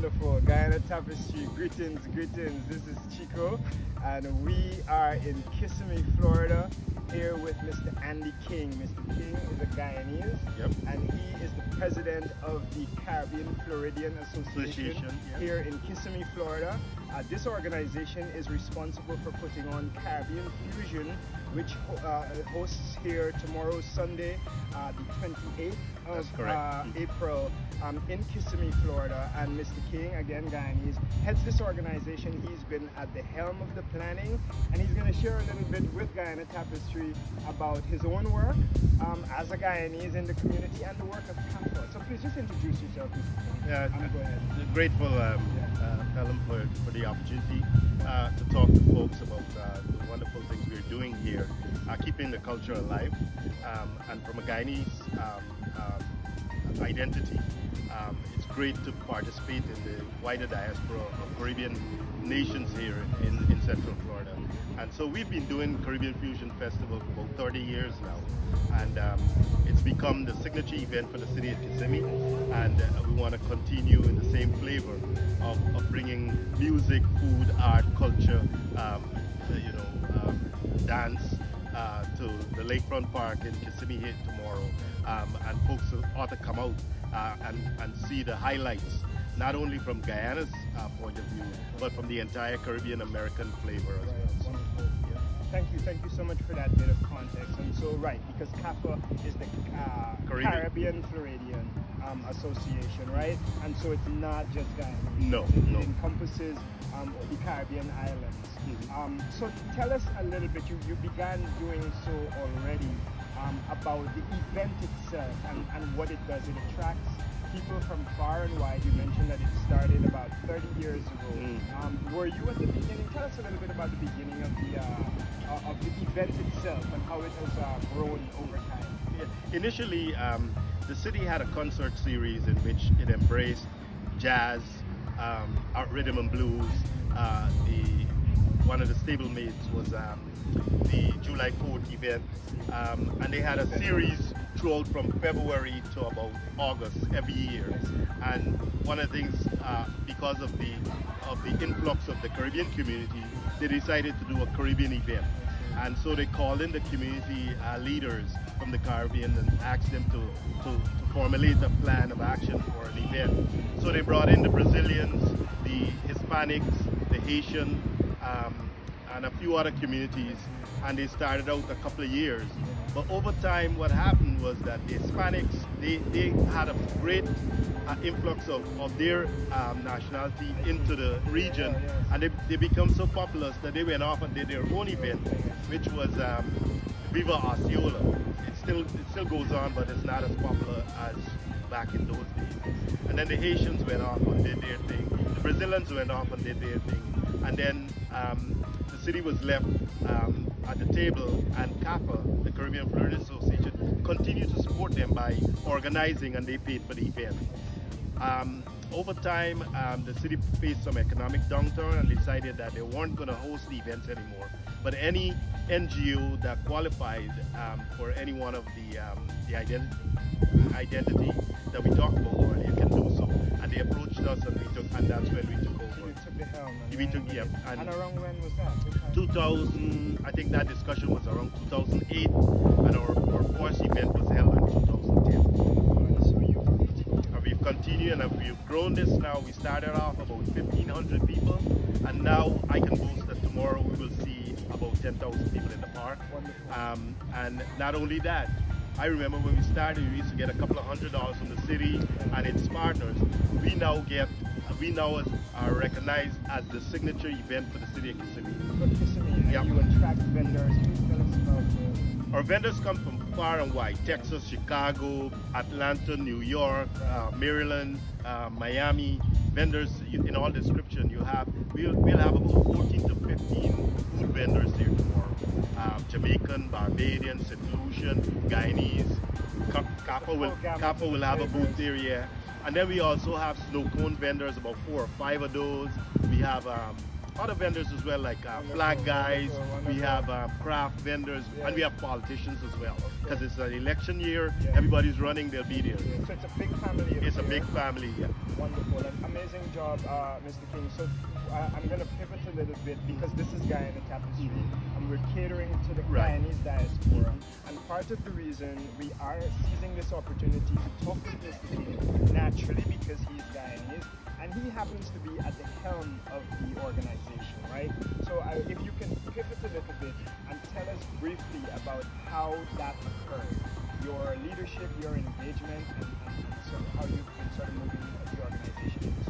Wonderful. Guyana Tapestry, greetings, greetings. This is Chico, and we are in Kissimmee, Florida, here with Mr. Andy King. Mr. King is a Guyanese, and he is the president of the Caribbean Floridian Association here in Kissimmee, Florida. This organization is responsible for putting on Caribbean Fusion, which hosts here tomorrow, Sunday, the 28th of April, in Kissimmee, Florida. And Mr. King, again Guyanese, heads this organization. He's been at the helm of the planning, and he's going to share a little bit with Guyana Tapestry about his own work as a Guyanese in the community and the work of KAPPA. So please just introduce yourself, Mr. King. Yeah, go ahead. Grateful, Helen, for the opportunity to talk to folks about the wonderful things we're doing here, keeping the culture alive, and from a Guyanese identity. It's great to participate in the wider diaspora of Caribbean nations here in Central Florida. And so we've been doing Caribbean Fusion Festival for about 30 years now. And it's become the signature event for the city of Kissimmee. And we want to continue in the same flavor of bringing music, food, art, culture, dance to the Lakefront Park in Kissimmee here tomorrow. And folks ought to come out and see the highlights, not only from Guyana's point of view, but from the entire Caribbean American flavor as well. Wonderful. Thank you so much for that bit of context. And so, because KAPPA is the Caribbean Floridian Association, right? And so it's not just Guyana. No, it encompasses the Caribbean islands. So tell us a little bit, you began doing so already, about the event itself and what it does. It attracts people from far and wide. You mentioned that it started about 30 years ago. Were you at the beginning? Tell us a little bit about the beginning of the event itself and how it has grown over time. Yeah. Initially, the city had a concert series in which it embraced jazz, rhythm and blues. One of the stablemates was the July 4th event, and they had a series throughout from February to about August every year. And one of the things, because of the influx of the Caribbean community, they decided to do a Caribbean event. And so they called in the community leaders from the Caribbean and asked them to formulate a plan of action for an event. So they brought in the Brazilians, the Hispanics, the Haitian, and a few other communities, and they started out a couple of years. But over time, what happened was that the Hispanics, they had a great influx of their nationality into the region, and they become so popular that they went off and did their own event, which was Viva Osceola. It still goes on, but it's not as popular as back in those days. And then the Haitians went off and did their thing. The Brazilians went off and did their thing. And then the city was left at the table, and KAPPA, the Caribbean Floridian Association, continued to support them by organizing, and they paid for the event. Over time, the city faced some economic downturn and decided that they weren't going to host the events anymore. But any NGO that qualified for any one of the identity that we talked about earlier can do so. And they approached us, and that's when we took over. You took the helm. And around when was that? 2000, I think that discussion was around 2008, and our first event was held in 2010. And we've continued, and we've grown this now. We started off about 1,500 people, and now I can boast that tomorrow we will see about 10,000 people in the park. And not only that, I remember when we started, we used to get a couple of $100 from the city and its partners. We now are recognized as the signature event for the city of Kissimmee. For Kissimmee, you attract vendors. Please tell us about Our vendors come from far and wide: Texas, Chicago, Atlanta, New York, Maryland, Miami. Vendors in all description you have. We'll have about 14 to 15 food vendors here tomorrow. Jamaican, Barbadian, St. Lucian, Guyanese. KAPPA will have a booth there, yeah. And then we also have snow cone vendors, about 4 or 5 of those. We have other vendors as well, like flag guys. We have craft vendors, and we have politicians as well. Because it's an election year, everybody's running, they'll be there. So it's a big family. It's a big family, yeah. Wonderful, an amazing job, Mr. King. So I'm going to pivot a little bit because this is Guyana Tapestry, and we're catering to the Guyanese diaspora. And part of the reason we are seizing this opportunity to talk with Mr. King naturally because he's Guyanese, and he happens to be at the helm of the organization, right? So if you can pivot a little bit and tell us briefly about how that occurred, your leadership, your engagement, and sort of how you've been sort of moving the organization.